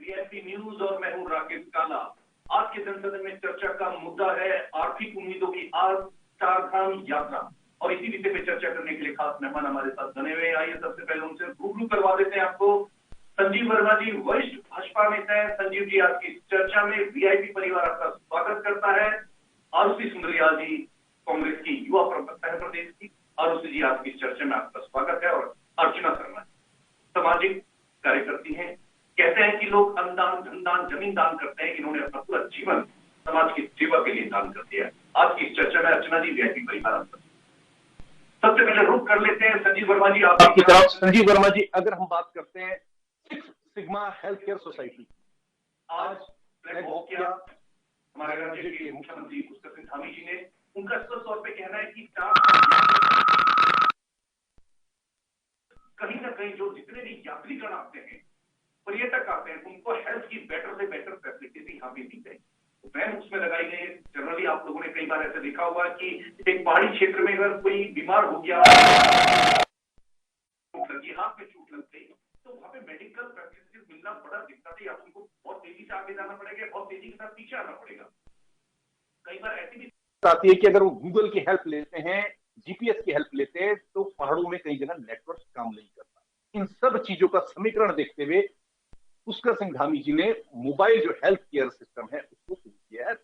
VIP news और मैं हूं राकेश काला। आज के संसद में चर्चा का मुद्दा है आर्थिक उम्मीदों की चारधाम यात्रा, और इसी विषय पे चर्चा करने के लिए खास मेहमान हमारे साथ बने हुए हैं। आइए सबसे पहले उनसे रूबरू करवा देते हैं आपको। संजीव वर्मा जी वरिष्ठ भाजपा नेता है। संजीव जी, आज की चर्चा में वीआईपी परिवार आपका स्वागत करता है। आरुषि सुंदरियाल जी कांग्रेस की युवा प्रवक्ता है प्रदेश की। आरुषि जी, आज की चर्चा में आपका स्वागत है। और अर्चना शर्मा सामाजिक कार्यकर्ती हैं। कहते हैं कि लोग अन्नदान, धनदान, जमीन दान करते हैं, इन्होंने अपना पूरा जीवन समाज की सेवा के लिए दान कर दिया है। आज की चर्चा में अर्चना जी वीआईपी परिवार। सबसे पहले रुक कर लेते हैं संजीव वर्मा जी आपकी तरफ। संजीव वर्मा जी, अगर हम बात करते हैं six sigma health care society, आज फ्लैग ऑफ किया हमारे राज्य के मुख्यमंत्री पुष्कर सिंह धामी जी ने। उनका स्पष्ट तौर पर कहना है कि कहीं ना कहीं जो जितने भी यात्रीगण आते हैं, पर्यटक आते हैं, उनको हेल्थ की बेटर से बेटर फैसिलिटीज यहाँ पे दी गई। वैन उसमें लगाई गई है। जनरली आप लोगों ने कई बार ऐसे देखा होगा कि एक पहाड़ी क्षेत्र में अगर कोई बीमार हो गया, हाथ में चोट लग गई, तो वहां पे मेडिकल फैसिलिटीज मिलना बड़ा दिक्कत है। आपको बहुत तेजी से आगे जाना पड़ेगा, बहुत तेजी के साथ पीछे आना पड़ेगा। कई बार ऐसी भी आती है कि अगर वो गूगल की हेल्प लेते हैं, जीपीएस की हेल्प लेते हैं, तो पहाड़ों में कई जगह नेटवर्क काम नहीं करता। इन सब चीजों का समीकरण देखते हुए पुष्कर सिंह धामी जी ने मोबाइल जो हेल्थ केयर सिस्टम है उसको शुरू किया है।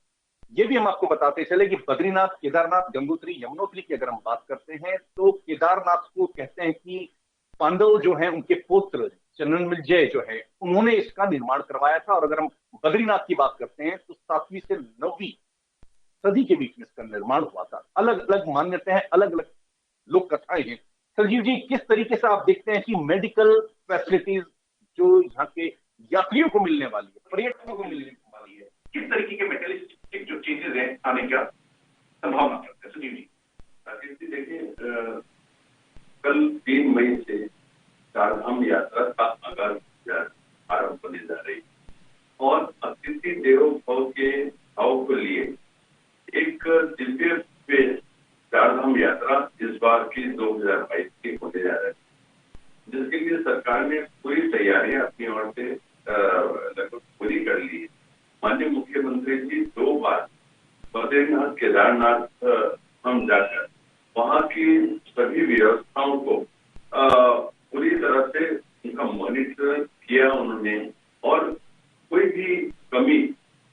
ये भी हम आपको बताते चले कि बद्रीनाथ, केदारनाथ, गंगोत्री, यमुनोत्री की अगर हम बात करते हैं तो केदारनाथ को कहते हैं कि पांडव जो हैं उनके पुत्र जन्मेजय जो है उन्होंने इसका निर्माण करवाया था। और अगर हम बद्रीनाथ की बात करते हैं तो 7वीं से 9वीं सदी के बीच में इसका निर्माण हुआ था। अलग अलग मान्यताएं, अलग अलग लोक कथाएं हैं। संजीव जी, किस तरीके से आप देखते हैं कि मेडिकल फैसिलिटीज जो यहाँ के यात्रियों को मिलने वाली है, पर्यटकों को मिलने वाली है, किस तरीके के मेटेरियलिस्टिक जो चीजेज हैं आने का संभावना करते हैं? संजीव जी। राकेश जी, देखिए, कल 3 मई से चारधाम यात्रा का आगाज आरंभ होने जा रही और अतिथि देवो भव के भाव को लिए एक दिव्य चारधाम यात्रा इस बार की 2022 की होने जा रही है, जिसके लिए सरकार ने पूरी तैयारियां अपनी ओर से लगभग पूरी कर ली है। माननीय मुख्यमंत्री जी 2 बार बद्रीनाथ, केदारनाथ हम जाकर वहां की सभी व्यवस्थाओं को पूरी तरह से उनका मॉनिटर किया उन्होंने, और कोई भी कमी,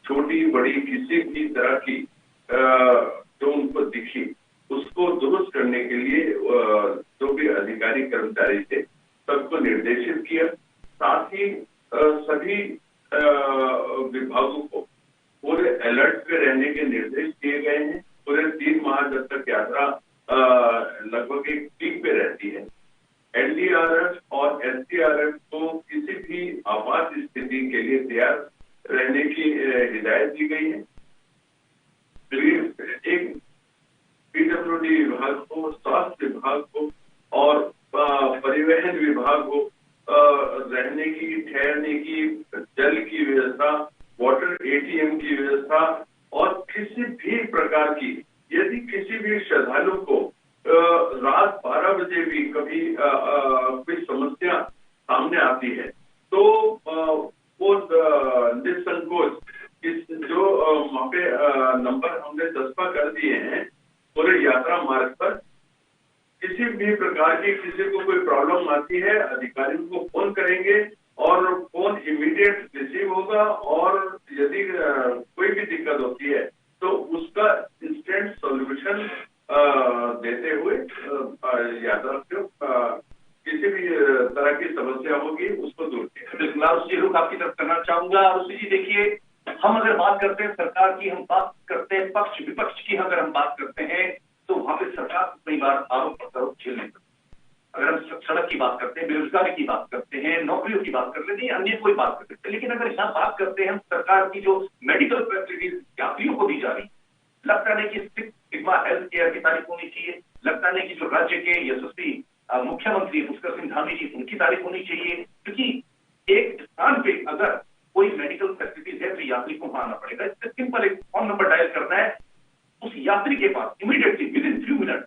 छोटी बड़ी किसी भी तरह की जो उनको दिखी उसको दुरुस्त करने के लिए जो भी अधिकारी कर्मचारी थे सबको निर्देशित किया। साथ ही सभी विभागों को पूरे अलर्ट पे रहने के निर्देश दिए गए हैं। पूरे 3 माह जब तक यात्रा लगभग एक पीक पे रहती है, एनडीआरएफ और एसडीआरएफ को किसी भी आपात स्थिति के लिए तैयार रहने की हिदायत दी गई है। एक पीडब्ल्यूडी विभाग को, स्वास्थ्य विभाग को और परिवहन विभाग को रहने की, ठहरने की, जल की व्यवस्था, वाटर एटीएम की व्यवस्था, और किसी भी प्रकार की यदि किसी भी श्रद्धालु को रात 12 बजे भी कभी कोई समस्या सामने आती है तो वो निसंकोच जो वहाँ पे नंबर हमने चस्पा कर दिए हैं पूरे यात्रा मार्ग पर, किसी भी प्रकार की किसी को कोई प्रॉब्लम आती है अधिकारियों को फोन करेंगे और फोन इमीडिएट रिसीव होगा, और यदि कोई भी दिक्कत होती है तो उसका इंस्टेंट सॉल्यूशन देते हुए यात्रा को किसी भी तरह की समस्या होगी उसको दूर किया। बिल्कुल, आरुषि रुख आपकी तरफ करना चाहूंगा। आरुषि जी, देखिए, हम अगर बात करते हैं सरकार की, हम बात करते हैं पक्ष विपक्ष की, अगर हम बात करते हैं तो वहां पे सरकार कई बार आरोप प्रत्यारोप झेलने पड़ते हैं। अगर हम सड़क की बात करते हैं, बेरोजगारी की बात करते हैं, नौकरियों की बात कर लेते हैं, अन्य कोई बात कर सकते हैं, लेकिन अगर यहाँ बात करते हैं हम सरकार की जो मेडिकल फैसिलिटीज यात्रियों को दी जा रही, लगता नहीं कि सिग्मा हेल्थ केयर की तारीफ होनी चाहिए। लगता नहीं कि जो राज्य के यशस्वी मुख्यमंत्री पुष्कर सिंह धामी जी, उनकी तारीफ होनी चाहिए, क्योंकि एक स्थान पे अगर कोई मेडिकल फैसिलिटीज है तो यात्री को वहां आना पड़ेगा। इससे सिंपल एक फोन नंबर डायल करना है, उस यात्री के पास immediately within few minute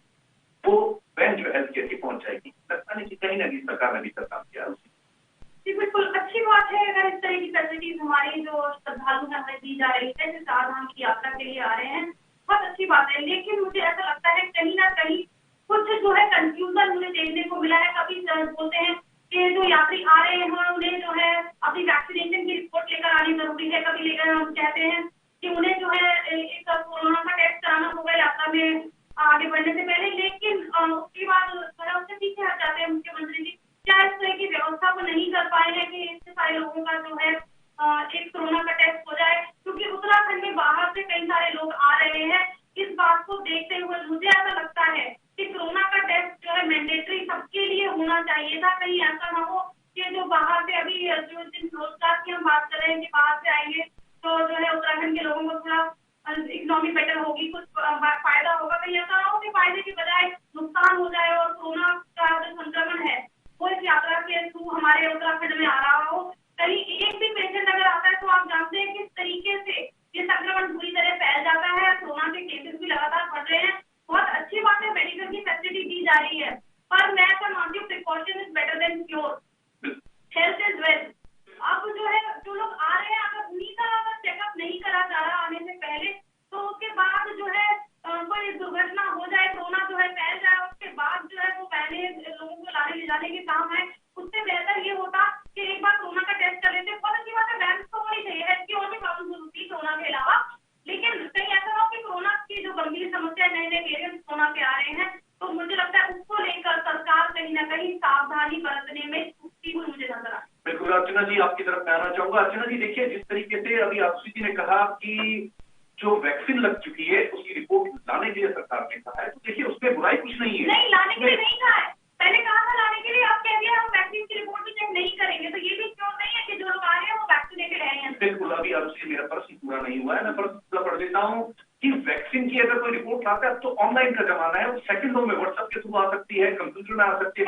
वो वैन जो हेल्थ केयर की पहुंच जाएगी। लगता नहीं कि कहीं ना कहीं सरकार ने भी काम किया। जी बिल्कुल, अच्छी बात है। है अगर इस तरह की फैसिलिटीज हमारी जो श्रद्धालु हैं हमें दी जा रही है, जो चारधाम की यात्रा के लिए आ रहे हैं, बहुत अच्छी बात है। लेकिन मुझे ऐसा लगता है कहीं ना कहीं कुछ जो है कंफ्यूजन मुझे देखने को मिला है। कभी बोलते हैं कि जो यात्री आ रहे हैं उन्हें जो है अपनी वैक्सीनेशन की रिपोर्ट लेकर आनी जरूरी है, कभी लेकर हम कहते हैं कि उन्हें जो है एक कोरोना का टेस्ट कराना होगा यात्रा में आगे बढ़ने से पहले। लेकिन उसके बाद जो है उससे पीछे हट जाते हैं मुख्यमंत्री जी। क्या इस तरह की व्यवस्था को नहीं कर पाए हैं कि इतने सारे लोगों का जो है एक कोरोना का टेस्ट हो जाए, क्योंकि उत्तराखंड में बाहर से कई सारे लोग आ रहे हैं। इस बात को देखते हुए मुझे ऐसा लगता है कि कोरोना का टेस्ट जो है मैंडेटरी सबके लिए होना चाहिए था। कहीं ऐसा ना हो कि जो बाहर से अभी जो जिन रोजगार की हम बात कर रहे हैं कि बाहर से आएंगे तो जो है उत्तराखंड के लोगों को थोड़ा इकोनॉमी बेटर होगी, कुछ फायदा होगा। कहीं ऐसा ना हो कि फायदे की बजाय नुकसान हो जाए और कोरोना का जो संक्रमण है वो इस यात्रा के थ्रू हमारे उत्तराखंड में आ रहा हो। कहीं एक भी पेशेंट अगर आता है तो आप जानते हैं किस तरीके से ये संक्रमण पूरी तरह फैल जाता है। कोरोना के केसेस भी लगातार बढ़ रहे हैं। बहुत अच्छी बात है मेडिकल की फैसिलिटी दी जा रही है, पर मैं ऐसा मानती हूँ precaution is better than cure, health is wealth. अब जो है जो लोग आ रहे हैं अगर उन्हीं का अगर चेकअप नहीं करा जा रहा आने से पहले, तो उसके बाद जो है कोई दुर्घटना हो जाए, कोरोना जो है फैल जाए, उसके बाद जो है वो पहले लोगों को लाने ले जाने के काम है। उससे बेहतर ये होता कि एक बार कोरोना का टेस्ट कर लेते। बहुत अच्छी बात है, वैन तो होनी चाहिए, हेल्थ की और भी प्रॉब्लम होती है कोरोना के अलावा। लेकिन कहीं ऐसा ना हो कि कोरोना की जो गंभीर समस्या नए नए वेरिएंट कोरोना के आ रहे हैं, तो मुझे लगता है उसको लेकर सरकार कहीं ना कहीं सावधानी बरतने में चूकती हुई मुझे नजर आ रही है। बिल्कुल अर्चना जी, आपकी तरफ मैं आना चाहूंगा। अर्चना जी देखिए, जिस तरीके से अभी आशुषी जी ने कहा कि जो वैक्सीन लग चुकी है उसकी रिपोर्ट लाने के लिए सरकार ने कहा है, तो देखिए उसमें बुराई कुछ नहीं है। नहीं, लाने के लिए नहीं कहा है, पहले कहा था लाने के लिए, अब कह दिया हम वैक्सीन की रिपोर्ट भी चेक नहीं करेंगे। तो ये भी क्यों नहीं है कि जो लोग आ रहे हैं वो वैक्सीनेटेड है। बिल्कुल, अभी आशुषी मेरा प्रश्न पूरा नहीं हुआ है, मैं प्रश्न पढ़ देता हूँ कि वैक्सीन की अगर कोई रिपोर्ट आता है तो ऑनलाइन का जमाना है, वो सेकंडों में व्हाट्सएप के थ्रू आ सकती है, कंप्यूटर में आ सकती है।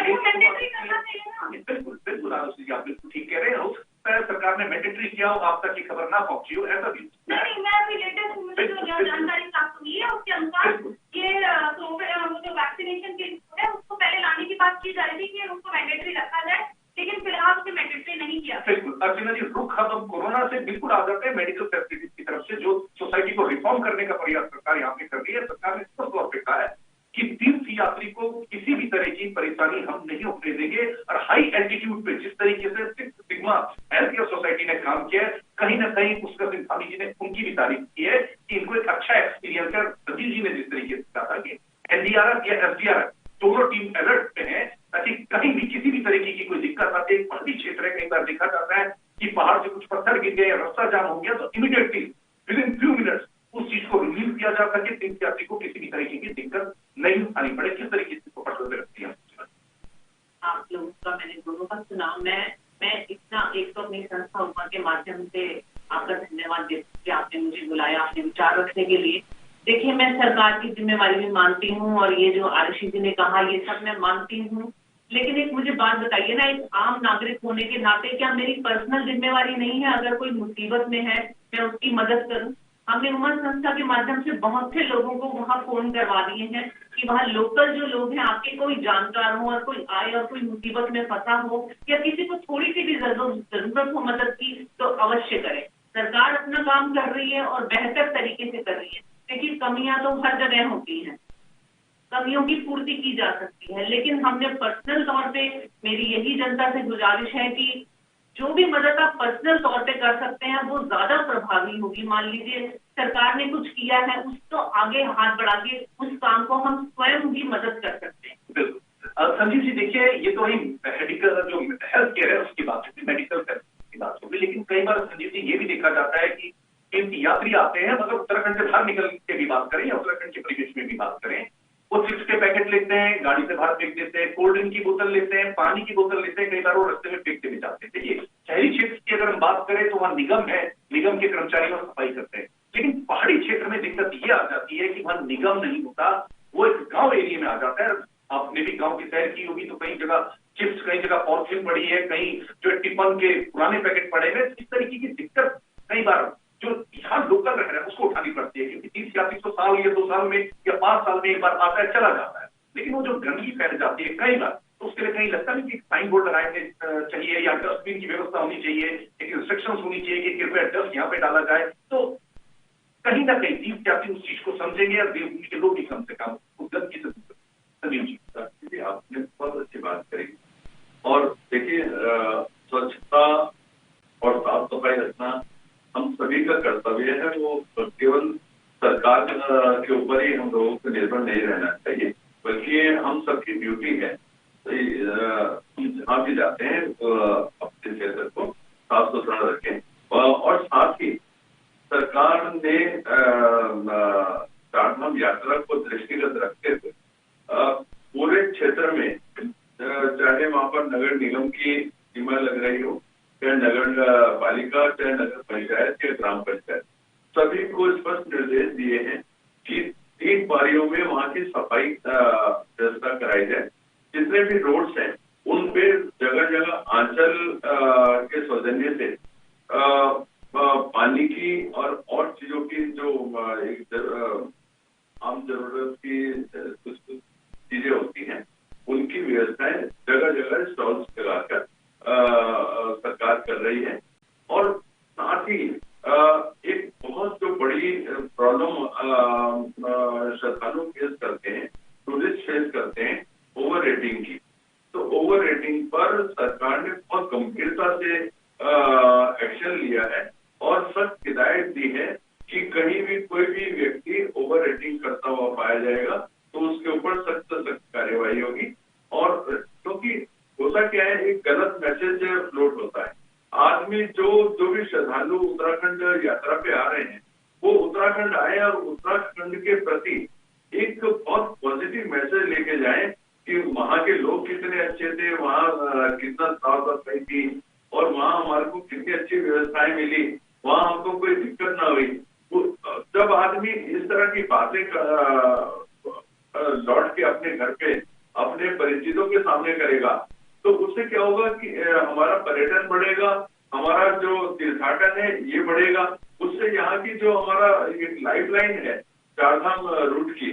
बिल्कुल बिल्कुल आशुषी जी, आप बिल्कुल ठीक कह रहे हैं। हो सकता है सरकार ने मैंडेटरी किया हो, आप तक ये खबर ना पहुंची हो, ऐसा भी नहीं। मैं अभी लेटेस्ट मुझे जो जानकारी प्राप्त हुई है उसके अनुसार ये जो वैक्सीनेशन की है उसको पहले लाने की बात की जा रही थी कि उसको मैंडेटरी रखा जाए, लेकिन फिलहाल उसे मैंडेटरी नहीं किया। बिल्कुल अर्चना जी, रुख हम कोरोना से बिल्कुल आ जाते हैं मेडिकल फैसिलिटीज की तरफ से, जो सोसाइटी को रिफॉर्म करने का प्रयास सरकार यहाँ पे कर रही है। सरकार ने स्पष्ट तौर पे कहा है कि तीर्थ यात्री को किसी भी तरह की परेशानी हम नहीं होने देंगे। और हाई एल्टीट्यूड पे जिस तरीके से six sigma health care society ने काम किया है, कहीं ना कहीं उसका सिंह धामी जी ने उनकी भी तारीफ की है कि इनको एक अच्छा एक्सपीरियंस है। संजीव जी ने जिस तरीके से कहा था कि एनडीआरएफ या एसडीआरएफ दोनों टीम अलर्ट पे है ताकि कहीं भी किसी भी तरीके की कोई दिक्कत आती है। पहाड़ी क्षेत्र है, कई बार देखा जाता है कि पहाड़ से कुछ पत्थर गिर गए या रास्ता जाम हो गया तो immediately within few minutes उस चीज को रिलीव किया जा सके, तीर्थ यात्री को किसी भी तरीके की दिक्कत नहीं उठानी पड़े। किस तरीके से पकड़ में रखती है आप लोगों का? मैंने दोनों का सुना। मैं इतना एक तो अपनी संस्था उपमा के माध्यम से आपका धन्यवाद देती कि आपने मुझे बुलाया, आपने विचार रखने के लिए। देखिए, मैं सरकार की जिम्मेवारी भी मानती हूँ और ये जो आरुषि जी ने कहा ये सब मैं मानती हूँ, लेकिन एक मुझे बात बताइए ना, एक आम नागरिक होने के नाते क्या मेरी पर्सनल जिम्मेवारी नहीं है अगर कोई मुसीबत में है मैं उसकी मदद करूँ? हमने उमर संस्था के माध्यम से बहुत से लोगों को वहाँ फोन करवा दिए हैं कि वहाँ लोकल जो लोग हैं आपके कोई जानकार हो और कोई आए और कोई मुसीबत में फंसा हो या किसी को थोड़ी सी भी जरूरत हो मदद की तो अवश्य करें। सरकार अपना काम कर रही है और बेहतर तरीके से कर रही है। देखिए, कमियां तो हर जगह होती हैं, कमियों की पूर्ति की जा सकती है, लेकिन हमने पर्सनल तौर पे मेरी यही जनता से गुजारिश है कि जो भी मदद आप पर्सनल तौर पे कर सकते हैं वो ज्यादा प्रभावी होगी। मान लीजिए सरकार ने कुछ किया है, उस तो आगे हाथ बढ़ा के उस काम को हम स्वयं भी मदद कर सकते हैं। बिल्कुल संजीव जी, देखिए ये तो ही मेडिकल जो हेल्थ केयर है उसकी बात होगी, मेडिकल की बात होगी, लेकिन कई बार संजीव जी ये भी देखा जाता है कि यात्री आते हैं, मतलब उत्तराखंड से बाहर निकल के भी बात करें या उत्तराखंड के परिवेश में भी बात करें, वो चिप्स के पैकेट लेते हैं, गाड़ी से बाहर फेंक देते हैं, कोल्ड ड्रिंक की बोतल लेते हैं, पानी की बोतल लेते हैं, कई बार वो रास्ते में फेंकते भी जाते हैं। देखिए, शहरी क्षेत्र की अगर हम बात करें तो वहाँ निगम है, निगम के कर्मचारी वहाँ सफाई करते हैं, लेकिन पहाड़ी क्षेत्र में दिक्कत ये आ जाती है कि वहाँ निगम नहीं होता, वो एक गाँव एरिया में आ जाता है। आपने भी गाँव की सैर की होगी तो कई जगह चिप्स, कई जगह पॉलिथीन पड़ी है, कहीं जो टिफन के पुराने पैकेट पड़े हुए, इस तरीके की दिक्कत कई बार जो यहाँ लोकल रह रहा है उसको उठानी पड़ती है, क्योंकि 30 या 300 साल या 2 साल में या 5 साल में एक बार आता है चला जाता है, लेकिन वो जो गंदगी फैल जाती है कई बार तो उसके लिए कहीं लगता नहीं कि साइन बोर्ड लगाए चाहिए या डस्टबिन की व्यवस्था होनी चाहिए, एक इंस्ट्रक्शन होनी चाहिए कि कृपया डस्ट यहाँ पे डाला जाए। तो कहीं ना कहीं दीप जाति उस चीज को समझेंगे और देवभूमि के लोग भी कम से कम उस गंदगी से दूर। आपने बहुत अच्छी बात करी। और देखिए, स्वच्छता और साफ सफाई रखना हम सभी का कर्तव्य है। वो केवल सरकार के ऊपर ही हम लोगों को निर्भर नहीं रहना चाहिए, बल्कि हम सबकी ड्यूटी है। हम जहाँ भी जाते हैं अपने क्षेत्र को साफ सुथरा रखें। और साथ ही सरकार ने चारधाम यात्रा को दृष्टिगत रखते हुए पूरे क्षेत्र में, चाहे वहां पर नगर निगम की सीमा लग रही हो, चाहे नगर पालिका, चाहे नगर पंचायत या ग्राम पंचायत, सभी को स्पष्ट निर्देश दिए हैं कि 3 पारियों में वहां की सफाई व्यवस्था कराई जाए। जितने भी रोड्स हैं उन पे जगह जगह आंचल के सौजन्य से पानी की और चीजों की जो एक आम जरूरत की कुछ चीजें होती हैं, उनकी व्यवस्थाएं जगह जगह स्टॉल्स लगाकर सरकार कर रही है। और साथ ही एक बहुत जो बड़ी प्रॉब्लम श्रद्धालु फेस करते हैं, टूरिस्ट फेस करते हैं, ओवर रेटिंग की। तो ओवर रेटिंग पर सरकार ने बहुत गंभीरता से एक्शन लिया है और सख्त हिदायत दी है कि कहीं भी कोई भी व्यक्ति ओवर रेटिंग करता हुआ पाया जाएगा तो उसके ऊपर सख्त कार्यवाही होगी। और क्योंकि होता क्या है, एक गलत मैसेज फ्लोट होता है। आदमी जो भी श्रद्धालु उत्तराखंड यात्रा पे आ रहे हैं, वो उत्तराखंड आए और उत्तराखंड के प्रति एक बहुत पॉजिटिव मैसेज लेके जाए कि वहाँ के लोग कितने अच्छे थे, वहाँ कितना साफ सफाई थी और वहाँ हमारे को कितनी अच्छी व्यवस्थाएं मिली, वहाँ हमको कोई दिक्कत ना हुई। जब आदमी इस तरह की बातें लौट के अपने घर पे अपने परिचितों के सामने करेगा, तो उससे क्या होगा कि हमारा पर्यटन बढ़ेगा, हमारा जो तीर्थाटन है ये बढ़ेगा। उससे यहाँ की जो हमारा एक लाइफलाइन है चारधाम रूट की,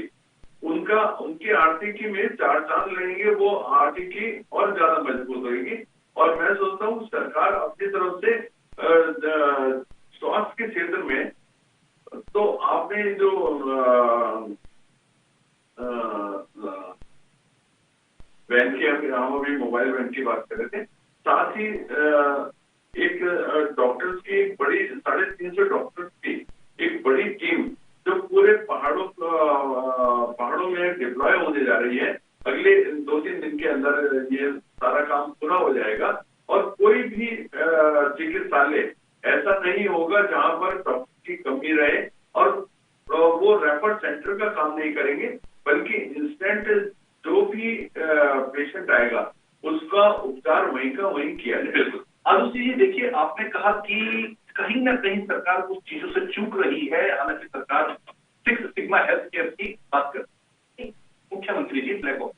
उनकी आर्थिकी में 4 चांद लगेंगे, वो आर्थिकी और ज्यादा मजबूत होगी। और मैं सोचता हूँ सरकार अपनी तरफ से स्वास्थ्य के क्षेत्र में, तो आपने जो वैन की, हम अभी मोबाइल वैन की बात कर रहे थे, साथ ही एक डॉक्टर्स की एक बड़ी 350 डॉक्टर्स की एक बड़ी टीम जो पूरे पहाड़ों में डिप्लॉय होने जा रही है। अगले 2-3 दिन के अंदर ये सारा काम पूरा हो जाएगा और कोई भी चिकित्सालय ऐसा नहीं होगा जहां पर डॉक्टर की कमी रहे। और वो रेफर सेंटर का काम नहीं करेंगे, बल्कि इंस्टेंट जो भी पेशेंट आएगा उसका उपचार वहीं का वहीं किया जाएगा। आरुषि जी, देखिए आपने कहा कि कहीं ना कहीं सरकार कुछ चीजों से चूक रही है। हालांकि सरकार 6 सिग्मा हेल्थ केयर की बात करती है, मुख्यमंत्री जी ब्लैक आउट।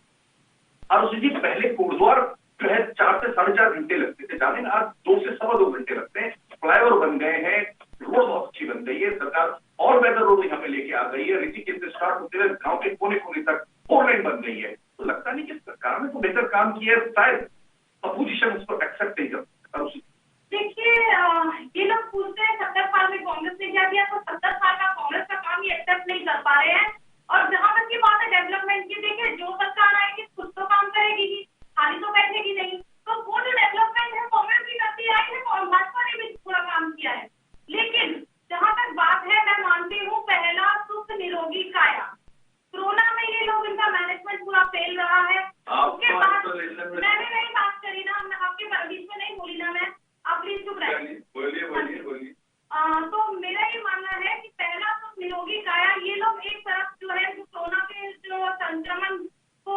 आरुषि जी, पहले कोटद्वार जो है 4 से 4.5 घंटे लगते थे जाने में, आज 2 से 2.25 घंटे लगते हैं। फ्लाईओवर बन गए हैं, रोड बहुत अच्छी बन गई है, सरकार और बेहतर रोड यहाँ पे लेके आ गई है। ऋषिकेश से स्टार्ट होते हुए गाँव के कोने कोने तक 4 लेन बन गई है। तो लगता नहीं कि सरकार ने तो बेहतर काम किया है, शायद अपोजिशन उसको एक्सेप्ट नहीं करती। देखिए, ये लोग पूछते हैं 70 साल में कांग्रेस ने क्या किया, तो 70 साल का कांग्रेस का काम ये एक्सेप्ट नहीं कर पा रहे हैं। और जहां तक की बात है डेवलपमेंट की, देखिए जो सरकार आएगी कुछ तो काम करेगी ही, खाली तो बैठेगी नहीं। तो वो जो डेवलपमेंट है कांग्रेस भी करती आई है और भाजपा ने भी पूरा काम किया है। लेकिन जहां तक बात है, मैं मानती हूँ पहला सुख निरोगी काया, कोरोना में ये लोग, इनका मैनेजमेंट पूरा फेल रहा है। उसके बाद मैंने नहीं बात करी ना, मैं आपके बीच में नहीं बोली ना, मैं आप प्लीज चुप रहिए। बोलिए। तो मेरा ये मानना है कि पहला तो निरोगी काया, ये लोग एक तरफ जो है कोरोना के जो संक्रमण को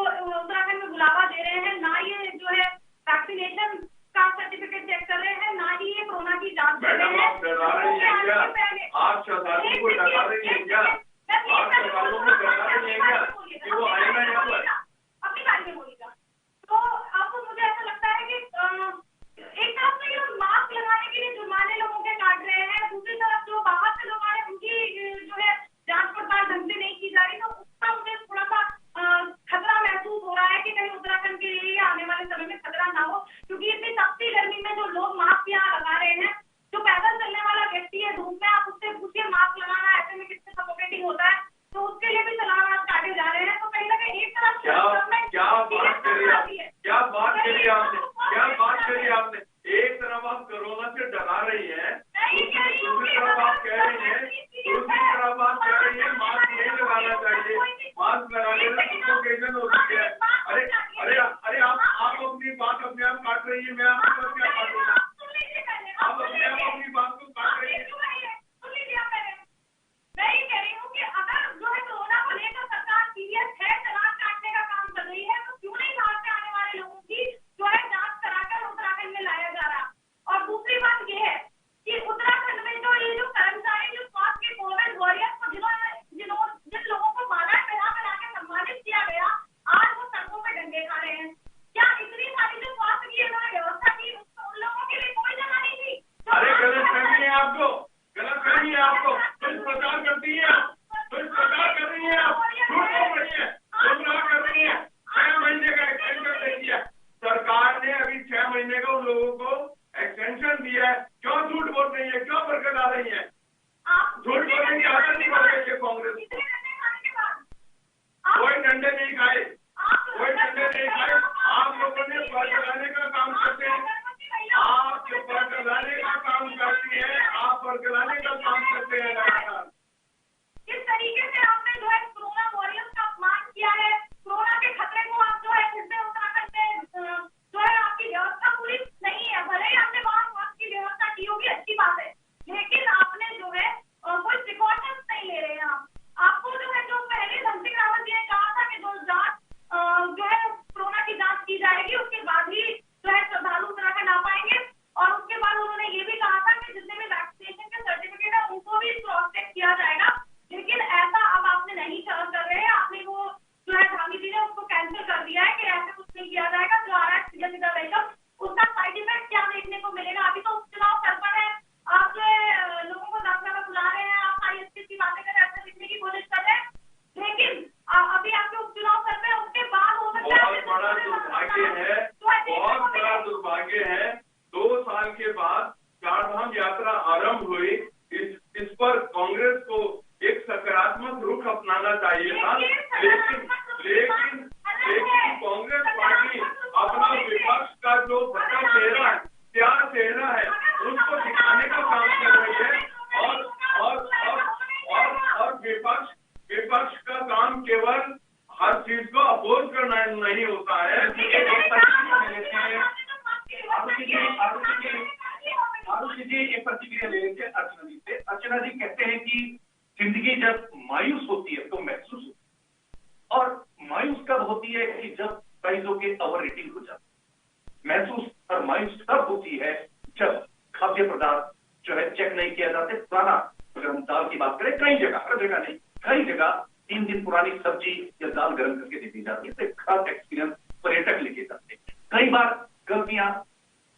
सकारात्मक रुख अपनाना चाहिए था, लेकिन कांग्रेस पार्टी अपना विपक्ष का जो भद्दा चेहरा है, क्या चेहरा है, उसको दिखाने का काम कर रही है। और विपक्ष का काम केवल हर चीज को अपोज करना नहीं होता है। आरुषि जी एक प्रतिक्रिया ले लेते हैं अर्चना जी से। अर्चना जी कहते हैं कि जिंदगी जब मायूस होती है तो महसूस होती है, और मायूस कब होती है कि जब प्राइजों के ओवर रेटिंग हो जाती है। महसूस और मायूस तब होती है जब खाद्य पदार्थ जो है चेक नहीं किया जाते। पुराना अगर हम दाल की बात करें, कई जगह, हर जगह नहीं, कई जगह 3 दिन पुरानी सब्जी या दाल गर्म करके दे दी जाती है। तो एक खास एक्सपीरियंस पर्यटक लेके जाते हैं। कई बार गलतियां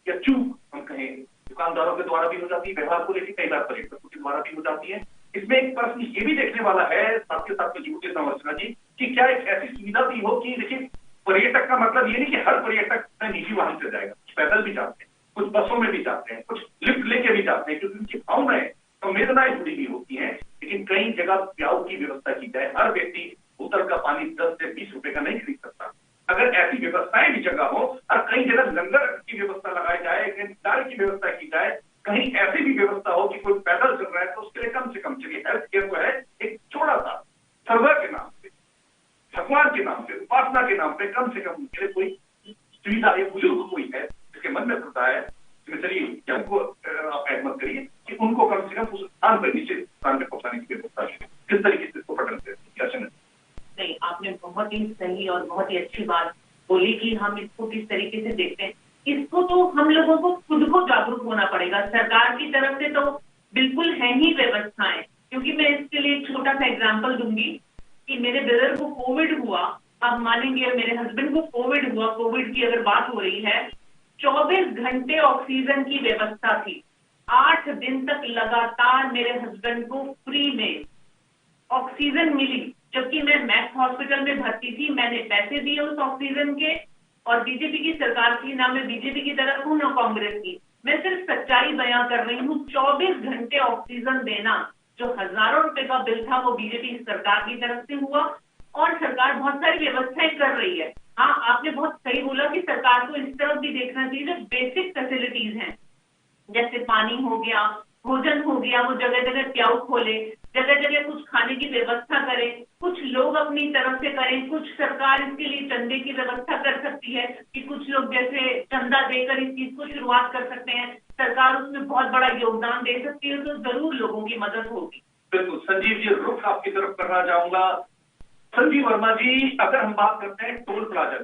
या चूक हम कहें दुकानदारों के द्वारा भी हो जाती है, व्यवहार को लेकर कई बार पर्यटकों के द्वारा भी हो जाती है। इसमें एक प्रश्न ये भी देखने वाला है साथ के साथ जुड़ते संरचना जी कि क्या एक ऐसी सुविधा भी हो कि देखिए पर्यटक का मतलब ये नहीं कि हर पर्यटक निजी वाहन से जाएगा, कुछ पैदल भी जाते हैं, कुछ बसों में भी जाते हैं, कुछ लिफ्ट लेके भी जाते हैं, क्योंकि उनकी भावनाएं संवेदनाएं जुड़ी हुई होती हैं। लेकिन कई जगह प्याऊ की व्यवस्था की जाए, हर व्यक्ति बोतल का पानी 10 से 20 रुपए का नहीं खरीद सकता। अगर ऐसी व्यवस्थाएं भी जगह हो और कई जगह लंगर की व्यवस्था लगाई जाए, दाल की व्यवस्था की जाए, कहीं ऐसी भी व्यवस्था हो कि कोई पैदल चल रहा है तो उसके लिए कम से कम चलिए हेल्थ केयर को है एक छोटा सा सर्वर के नाम पे, भगवान के नाम पे, उपासना के नाम पे कम से कम उनके लिए कोई सुविधा या बुजुर्ग कोई है जिसके मन में खुदा है, चलिए उनको आप सहमत करिए कि उनको कम से कम उस स्थान पर निश्चित स्थान पर पहुंचाने की व्यवस्था है। किस तरीके से इसको पकड़ करते हैं? नहीं, आपने बहुत ही सही और बहुत ही अच्छी बात बोली कि हम इसको किस तरीके से देखते हैं। इसको तो हम लोगों को खुद को जागरूक होना पड़ेगा। सरकार की तरफ से तो बिल्कुल है ही व्यवस्थाएं, क्योंकि मैं इसके लिए एक छोटा सा एग्जांपल दूंगी कि मेरे ब्रदर को कोविड हुआ, आप मानेंगे मेरे हस्बैंड को कोविड हुआ। कोविड की अगर बात हो रही है, 24 घंटे ऑक्सीजन की व्यवस्था थी। 8 दिन तक लगातार मेरे हस्बैंड को फ्री में ऑक्सीजन मिली, जबकि मैं मैक्स हॉस्पिटल में भर्ती थी। मैंने पैसे दिए उस ऑक्सीजन के, और बीजेपी की सरकार थी, ना मैं बीजेपी की तरफ हूं ना कांग्रेस की, मैं सिर्फ सच्चाई बयां कर रही हूँ। 24 घंटे ऑक्सीजन देना, जो हजारों रुपए का बिल था, वो बीजेपी सरकार की तरफ से हुआ। और सरकार बहुत सारी व्यवस्थाएं कर रही है। हाँ, आपने बहुत सही बोला कि सरकार को इस तरफ भी देखना चाहिए जो बेसिक फैसिलिटीज हैं, जैसे पानी हो गया, भोजन हो गया, वो जगह जगह प्याऊ खोले, जगह जगह कुछ खाने की व्यवस्था करें, कुछ लोग अपनी तरफ से करें, कुछ सरकार इसके लिए चंदे की व्यवस्था कर सकती है कि कुछ लोग जैसे चंदा देकर इस चीज को शुरुआत कर सकते हैं। सरकार उसमें बहुत बड़ा योगदान दे सकती है, तो जरूर लोगों की मदद होगी। बिल्कुल। संजीव जी, रुख आपकी तरफ करना चाहूंगा। संजीव वर्मा जी, अगर हम बात करते हैं टोल प्लाजा,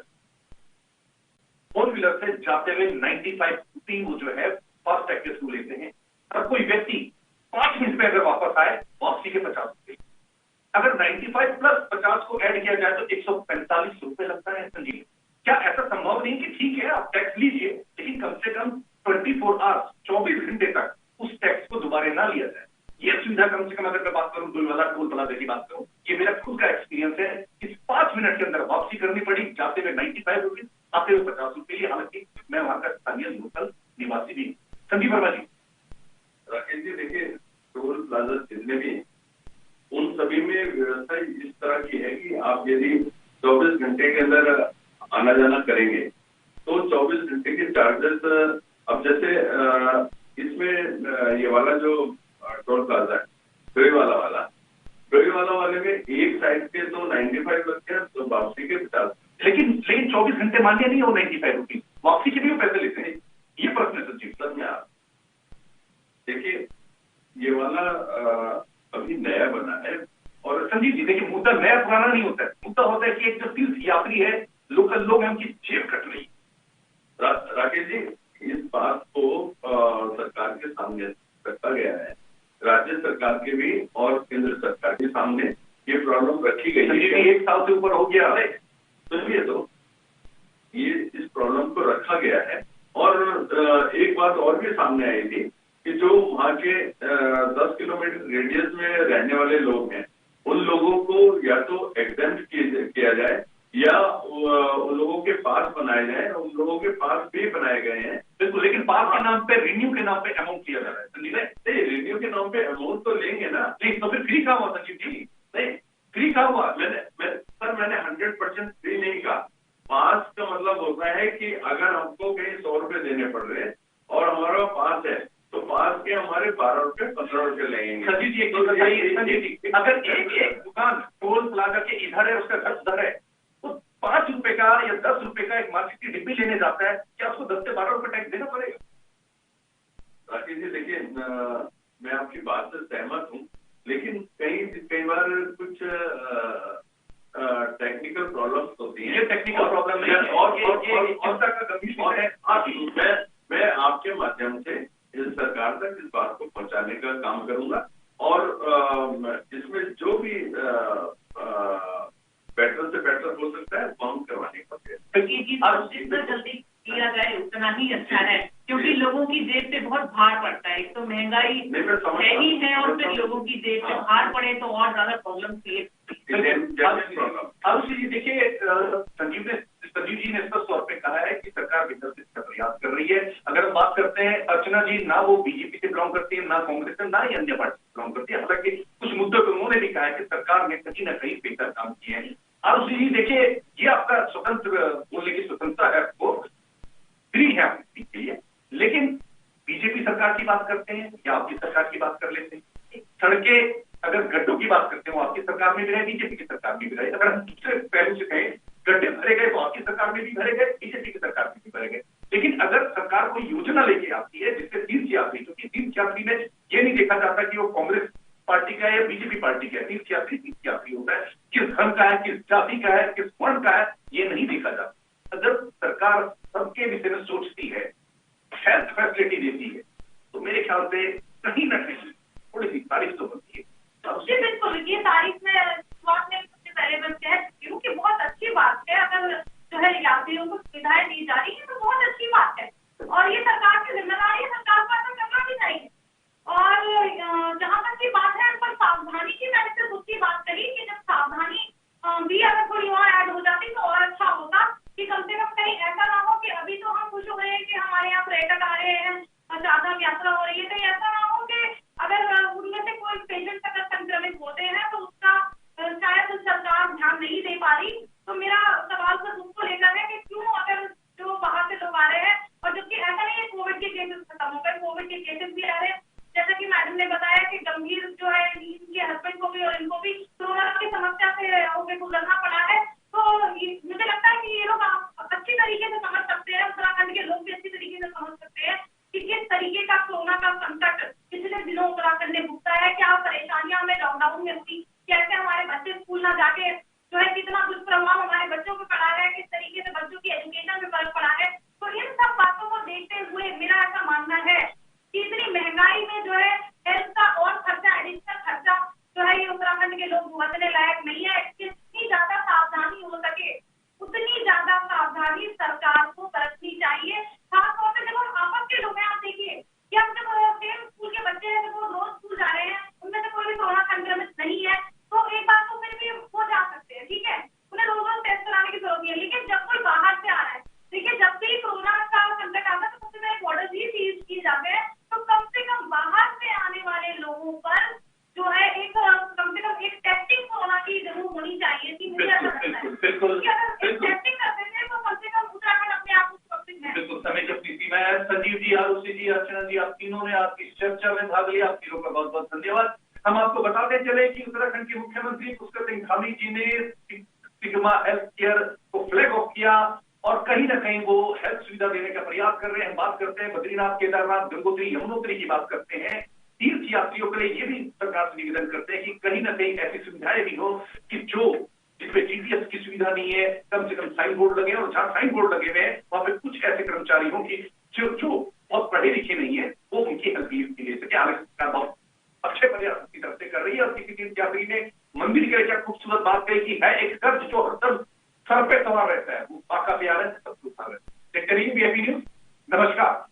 फोर व्हीलर से जाते हुए 95 रुपये वो जो है फास्ट टैग के थ्रू लेते हैं, और कोई व्यक्ति 5 मिनट में अगर वापस आए, वापसी के 50 रुपये। अगर 95 प्लस 50 को ऐड किया जाए तो 145 रुपए लगता है। संजीव, क्या ऐसा संभव नहीं कि ठीक है आप टैक्स लीजिए, लेकिन कम से कम 24 आवर्स 24 घंटे तक उस टैक्स को दोबारा ना लिया जाए? ये सुविधा कम से कम, अगर मैं बात करूं डोल वाला टोल प्लाजा की बात करूं, ये मेरा खुद का एक्सपीरियंस है। इस 5 मिनट के अंदर वापसी करनी पड़ी, जाते हुए 95 रुपये, आते हुए 50 रुपये। हालांकि मैं वहां का स्थानीय लोकल निवासी भी। संजीव वर्मा जी। राकेश जी, देखिए टोल प्लाजा जितने भी, उन सभी में व्यवस्था इस तरह की है कि आप यदि 24 घंटे के अंदर आना जाना करेंगे तो 24 घंटे के चार्जेस, अब जैसे इसमें ये वाला जो टोल प्लाजा है, डोई वाला वाले में एक साइड के तो 95 लगते हैं, तो वापसी के 50। लेकिन 24 घंटे मान्य नहीं हो 95 रुपये, वापसी के भी वो पैसे लेते हैं। ये प्रश्न है संजीव। सर में आप देखिए, ये वाला अभी नया बना है। और संजीव जी देखिए, मुद्दा नया पुराना नहीं होता है। मुद्दा होता है कि एक जो तीर्थ यात्री है, लोकल लोग हैं, उनकी जेब कट रही। राकेश जी, इस बात को सरकार के सामने रखा गया है, राज्य सरकार के भी और केंद्र सरकार के सामने ये प्रॉब्लम रखी गई है। 1 साल से ऊपर हो गया है, सुनिए तो, ये इस प्रॉब्लम को रखा गया है। और एक बात और भी सामने आई थी कि जो वहाँ के 10 किलोमीटर रेडियस में रहने वाले लोग हैं, उन लोगों को या तो एग्जेम्प्ट किया जाए या उन लोगों के पास बनाए जाए। उन लोगों के पास भी बनाए गए हैं बिल्कुल, लेकिन पास के नाम पे, रिन्यू के नाम पे अमाउंट लिया जा रहा है। संजीव नहीं, रिन्यू के नाम पे अमाउंट तो लेंगे ना। नहीं तो फिर फ्री काम होता संजीव जी। नहीं, है कि अगर हमको कहीं 100 रुपए देने पड़ रहे हैं और हमारा पास है तो पास के हमारे 12 रुपए 15 रुपए लगेंगे। संजीव जी, एक चीज बताइए, संजीव जी, अगर एक दुकान टोल प्लाजा के इधर है, उसका घर उधर है, तो 5 रुपए का या 10 रुपए का एक मार्केट की डिब्बी लेने जाता है, क्या उसको 10 से 12 रुपए टैक्स देना पड़ेगा? राकेश जी, देखिए, मैं आपकी बात से सहमत हूँ, लेकिन कई बार कुछ टेक्निकल प्रॉब्लम्स होती हैं। ये टेक्निकल प्रॉब्लम नहीं है और ये जनता का गंभीर है। मैं आपके माध्यम से इस सरकार तक इस बात को पहुंचाने का काम करूंगा और इसमें जो भी बेटर से बेटर हो सकता है वो हम करवाने का प्रयास। जितना जल्दी किया जाए उतना ही अच्छा है, क्योंकि लोगों की जेब पे बहुत भार पड़ता है। एक तो महंगाई है ही है और फिर लोगों की जेब पे भार पड़े तो और ज्यादा प्रॉब्लम क्रिएट। आरुषि जी, देखिए, संजीव जी ने स्पष्ट तौर पे कहा है कि सरकार भीतर से इसका प्रयास कर रही है। अगर हम बात करते हैं, अर्चना जी ना वो बीजेपी से बिलोंग करती है, ना कांग्रेस से, ना ही अन्य पार्टी से बिलोंग करती है। हालांकि कुछ मुद्दों पर उन्होंने भी कहा है कि सरकार ने कहीं ना कहीं बेहतर काम किए हैं। आरुषि जी, देखिए, ये आपका स्वतंत्र बोलने की स्वतंत्रता है, आपको फ्री है आपके लिए, लेकिन बीजेपी सरकार की बात करते हैं या आपकी सरकार की बात कर लेते हैं। सड़कें, अगर गड्ढों की बात करते हो, आपकी सरकार में भी रहे, बीजेपी की सरकार में भी रहे। अगर हम दूसरे पहलू से कहें, गड्ढे भरे गए तो आपकी सरकार में भी भरे गए, बीजेपी की सरकार में भी भरे गए। लेकिन अगर सरकार कोई योजना लेके आती है जिससे तीर्थयात्री, क्योंकि तीर्थयात्री में ये नहीं देखा जाता कि वो कांग्रेस पार्टी का है या बीजेपी पार्टी का है, तीर्थयात्री होता है, किस धर्म का है, किस जाति का है, किस वर्ण का है, ये नहीं देखा जाता। अगर सरकार सबके विषय में सोचती है, हेल्थ फैसिलिटी देती है, तो मेरे ख्याल से कहीं ना कहीं थोड़ी सी तारीफ तो बनती है। जी बिल्कुल, ये तारीफ में शुरुआत में सबसे पहले मैं कह चुकी हूँ कि बहुत अच्छी बात है। अगर जो है यात्रियों को सुविधाएं दी जा रही है तो बहुत अच्छी बात है और ये सरकार की जिम्मेदारी है, सरकार को ऐसा करना भी चाहिए। और जहाँ तक की बात है, पर सावधानी की, मैंने सिर्फ उसकी बात कही कि जब सावधानी भी अगर थोड़ी और ऐड हो जाती तो और अच्छा होता, कि कम से कम कहीं ऐसा ना हो कि अभी तो हम खुश हो गए कि हमारे यहाँ पर्यटक आ रहे हैं, चारधाम यात्रा हो रही है, कहीं ऐसा ना हो कि अगर उनमें से कोई पेशेंट अगर संक्रमित होते हैं तो उसका शायद सरकार ध्यान नहीं दे पा रही। तो मेरा सवाल सिर्फ उसको लेकर है कि क्यों, अगर जो बाहर से लोग आ रहे हैं, और जबकि ऐसा नहीं है कोविड के केसेस खत्म हो गए, कोविड के केसेस भी आ रहे हैं। जैसा कि मैडम ने बताया कि गंभीर जो है इनके हस्बैंड को भी और इनको भी कोरोना की समस्या से गुजरना पड़ा है। तो मुझे लगता है कि ये लोग अच्छी तरीके से समझ सकते हैं, उत्तराखंड के लोग भी अच्छी तरीके से समझ सकते हैं कि किस तरीके का कोरोना का संकट पिछले दिनों उत्तराखंड ने भुगता है, क्या परेशानियां हमें लॉकडाउन में हुई, कैसे हमारे बच्चे स्कूल ना जाके जो है कितना दुष्प्रभाव हमारे बच्चों पे पड़ा है, किस तरीके से बच्चों की एजुकेशन में फर्क पड़ा है। तो इन सब बातों को देखते हुए मेरा ऐसा मानना है कि इतनी महंगाई में जो है हेल्थ का और खर्चा, एडिशनल खर्चा जो है ये उत्तराखंड के लोग भुगतने लायक नहीं है। जितनी ज्यादा सावधानी हो सके उतनी ज्यादा सावधानी सरकार को बरतनी चाहिए। खासतौर से जब हम आपस के लोग हैं, आप देखिए कि हम जब सेम स्कूल के बच्चे हैं, जब वो रोज स्कूल जा रहे हैं, उनमें से कोई भी कोरोना संक्रमित नहीं है, तो एक बात तो फिर भी वो जा सकते हैं, ठीक है, उन्हें रोज रोज टेस्ट कराने की जरूरत नहीं है। लेकिन जब कोई बाहर से आ रहा है, देखिए, जब भी कोरोना का संकट आता है तो सबसे पहले बॉर्डर ही सीज किए जाते हैं। तो कम से कम बाहर से आने वाले लोगों पर जो है एक कम से कम एक टेस्टिंग कोरोना की जरूर होनी चाहिए थी, मुझे ऐसा लगता है। क्योंकि अगर टेस्टिंग करते थे तो कम से कम उत्तराखंड अपने आप को सुरक्षित है। बिल्कुल, समय की अपनी सीमा है। संजीव जी, आरुषि जी, अर्चना जी, आप तीनों ने आपकी चर्चा में भाग लिया, आप तीनों का बहुत बहुत धन्यवाद। हम आपको बताते चले कि उत्तराखंड के मुख्यमंत्री पुष्कर सिंह धामी जी ने सिग्मा हेल्थ केयर को फ्लैग ऑफ किया और कहीं ना कहीं वो हेल्थ सुविधा देने का प्रयास कर रहे हैं। हम बात करते हैं बद्रीनाथ, केदारनाथ, गंगोत्री, यमुनोत्री की बात करते हैं। तीर्थ यात्रियों के लिए ये भी सरकार से निवेदन करते हैं कि कहीं ना कहीं ऐसी सुविधाएं भी हो कि जो जिसमें जीपीएस की सुविधा नहीं है, कम से कम साइन बोर्ड लगे, और जहां साइन बोर्ड लगे हुए हैं वहां पे कुछ ऐसे कर्मचारी हों कि जो बहुत पढ़े लिखे नहीं है, वो उनकी हेल्प के लिए सके। हालांकि सरकार बहुत अच्छे प्रयास की तरफ से कर रही है। और किसी तीर्थ यात्री ने मंदिर के लिए क्या खूबसूरत बात कही कि है एक कर्ज जो हरदम सर पे सवार रहता है, वो बाका प्यार है, सब कुछ। नमस्कार।